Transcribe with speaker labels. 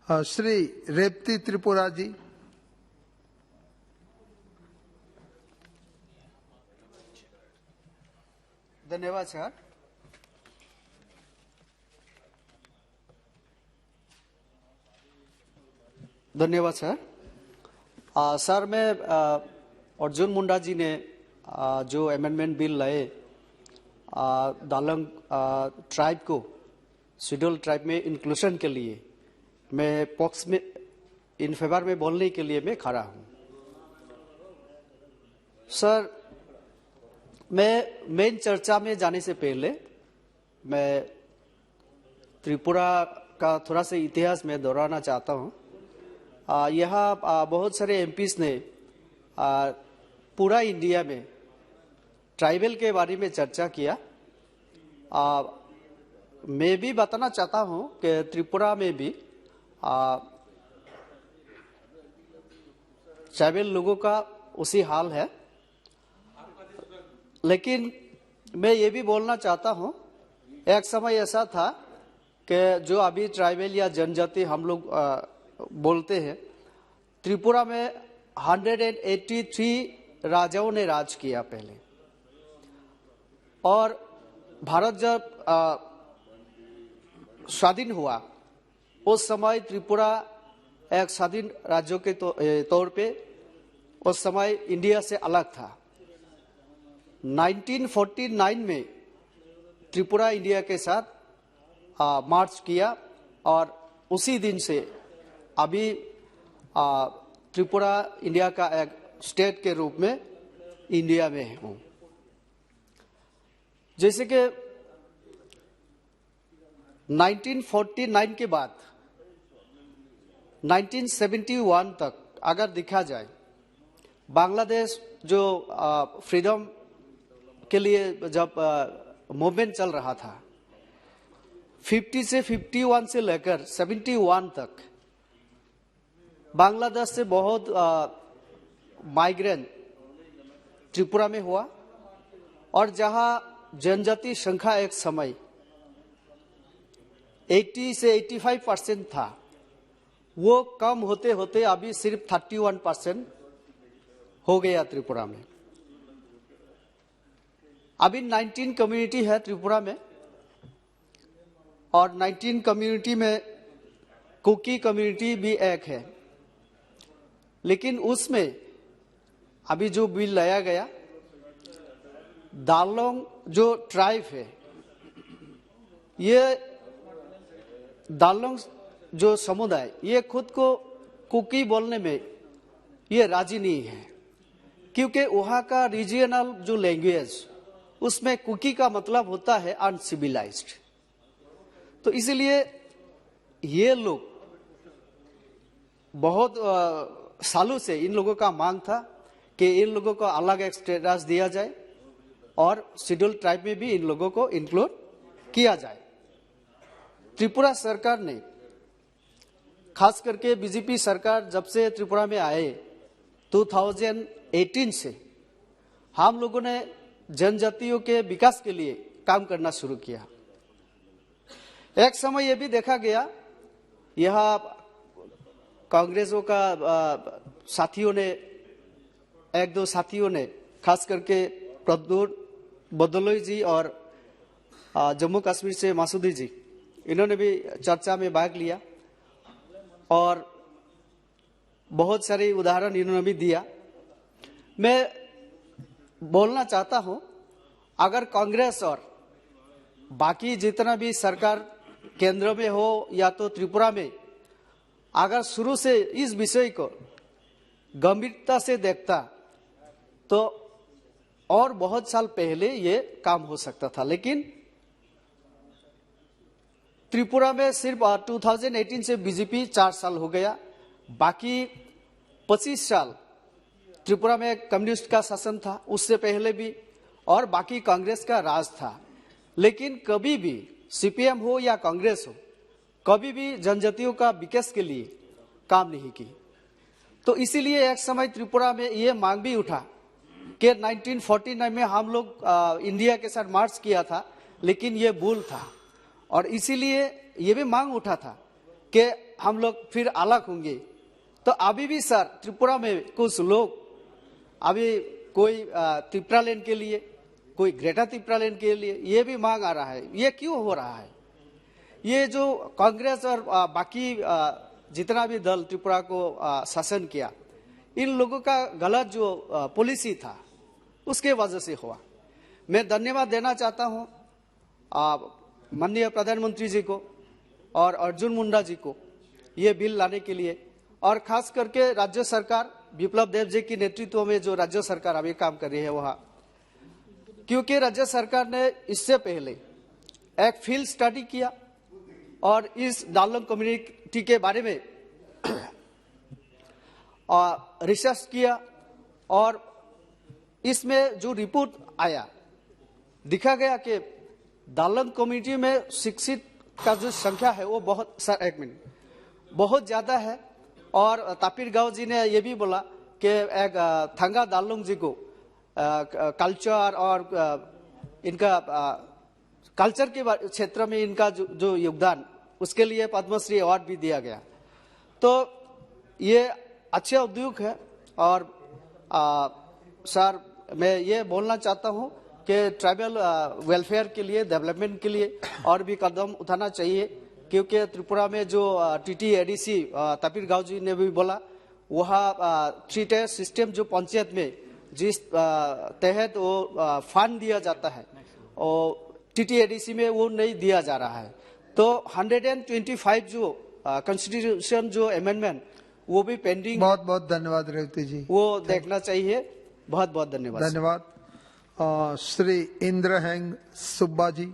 Speaker 1: श्री रेवती त्रिपुरा जी।
Speaker 2: धन्यवाद सर। धन्यवाद sir. Sir मैं अर्जुन मुंडा जी ने जो अमेंडमेंट बिल लाए दालंग ट्राइब को शेड्यूल ट्राइब में इंक्लूशन के लिए मैं पॉक्स में इन फेवर में बोलने के लिए मैं खड़ा हूं। सर मैं मेन चर्चा में जाने से पहले मैं त्रिपुरा का थोड़ा सा इतिहास में दोहराना चाहता हूं। यहाँ बहुत सारे एमपीज ने पूरा इंडिया में ट्राइबल के बारे में चर्चा किया। मैं भी बताना चाहता हूं कि त्रिपुरा में भी ट्राइबल लोगों का उसी हाल है, लेकिन मैं ये भी बोलना चाहता हूं एक समय ऐसा था कि जो अभी ट्राइबल या जनजाति हम लोग बोलते हैं, त्रिपुरा में 183 राजाओं ने राज किया पहले। और भारत जब स्वाधीन हुआ उस समय त्रिपुरा एक स्वाधीन राज्यों के तौर पे उस समय इंडिया से अलग था। 1949 में त्रिपुरा इंडिया के साथ मार्च किया और उसी दिन से अभी त्रिपुरा इंडिया का एक स्टेट के रूप में इंडिया में हूं। जैसे कि 1949 के बाद 1971 तक अगर देखा जाए, बांग्लादेश जो फ्रीडम के लिए जब मूवमेंट चल रहा था, 50 से 51 से लेकर 71 तक बांग्लादेश से बहुत माइग्रेंट त्रिपुरा में हुआ। और जहां जनजाति संख्या एक समय 80 से 85% था, वो कम होते होते अभी सिर्फ 31% हो गया त्रिपुरा में। अभी 19 कम्युनिटी है त्रिपुरा में और 19 कम्युनिटी में कुकी कम्युनिटी भी एक है। लेकिन उसमें अभी जो बिल लाया गया, दालोंग जो ट्राइब है, ये दालोंग जो समुदाय ये खुद को कुकी बोलने में ये राजी नहीं है, क्योंकि वहाँ का रीजनल जो लैंग्वेज उसमें कुकी का मतलब होता है अनसिविलाइज्ड। तो इसलिए ये लोग बहुत सालों से इन लोगों का मांग था कि इन लोगों को अलग एक स्टेटस दिया जाए और शेड्यूल ट्राइब में भी इन लोगों को इंक्लूड किया जाए। त्रिपुरा सरकार ने, खास करके बीजेपी सरकार जब से त्रिपुरा में आए 2018 से, हम लोगों ने जनजातियों के विकास के लिए काम करना शुरू किया। एक समय यह भी देखा गया, यह कांग्रेसों का साथियों ने, एक दो साथियों ने, खास करके प्रद्युत बदलोई जी और जम्मू कश्मीर से मासूदी जी, इन्होंने भी चर्चा में भाग लिया और बहुत सारे उदाहरण इन्होंने भी दिया। मैं बोलना चाहता हूं, अगर कांग्रेस और बाकी जितना भी सरकार केंद्र में हो या तो त्रिपुरा में, अगर शुरू से इस विषय को गंभीरता से देखता तो और बहुत साल पहले ये काम हो सकता था। लेकिन त्रिपुरा में सिर्फ 2018 से बीजेपी 4 साल हो गया, बाकी 25 साल त्रिपुरा में कम्युनिस्ट का शासन था, उससे पहले भी, और बाकी कांग्रेस का राज था। लेकिन कभी भी सीपीएम हो या कांग्रेस हो, कभी भी जनजातियों का विकास के लिए काम नहीं की। तो इसीलिए एक समय त्रिपुरा में ये मांग भी उठा कि 1949 में हम लोग इंडिया के साथ मार्च किया था, लेकिन ये भूल था। और इसीलिए ये भी मांग उठा था कि हम लोग फिर अलग होंगे। तो अभी भी सर त्रिपुरा में कुछ लोग अभी कोई त्रिपुरा लैंड के लिए, कोई ग्रेटर त्रिपुरा लैंड के लिए ये भी मांग आ रहा है। ये क्यों हो रहा है? ये जो कांग्रेस और बाकी जितना भी दल त्रिपुरा को शासन किया, इन लोगों का गलत जो पॉलिसी था उसके वजह से हुआ। मैं धन्यवाद देना चाहता हूं माननीय प्रधानमंत्री जी को और अर्जुन मुंडा जी को ये बिल लाने के लिए, और खास करके राज्य सरकार विप्लव देव जी की नेतृत्व में जो राज्य सरकार अभी काम कर रही है वहाँ, क्योंकि राज्य सरकार ने इससे पहले एक फील्ड स्टडी किया और इस डालंग कम्युनिटी के बारे में रिसर्च किया, और इसमें जो रिपोर्ट आया दिखा गया कि डालंग कम्युनिटी में शिक्षित का जो संख्या है वो बहुत ज्यादा है। और तापिर गांव जी ने ये भी बोला कि एक थंगा दालुंग जी को कल्चर और इनका कल्चर के क्षेत्र में इनका जो योगदान, उसके लिए पद्मश्री अवार्ड भी दिया गया। तो ये अच्छे उद्योग है। और सर मैं ये बोलना चाहता हूँ कि ट्राइबल वेलफेयर के लिए, डेवलपमेंट के लिए और भी कदम उठाना चाहिए, क्योंकि त्रिपुरा में जो TTADC तापिर गांव जी ने भी बोला, वहाँ 3 टायर सिस्टम जो पंचायत में जिस तहत वो फंड दिया जाता है और TTADC में वो नहीं दिया जा रहा है। तो 125 जो कॉन्स्टिट्यूशन जो अमेंडमेंट वो भी पेंडिंग।
Speaker 1: बहुत बहुत धन्यवाद रेवती जी,
Speaker 2: वो देखना चाहिए। बहुत बहुत धन्यवाद।
Speaker 1: धन्यवाद। श्री इंद्र हैंग सुब्बा जी।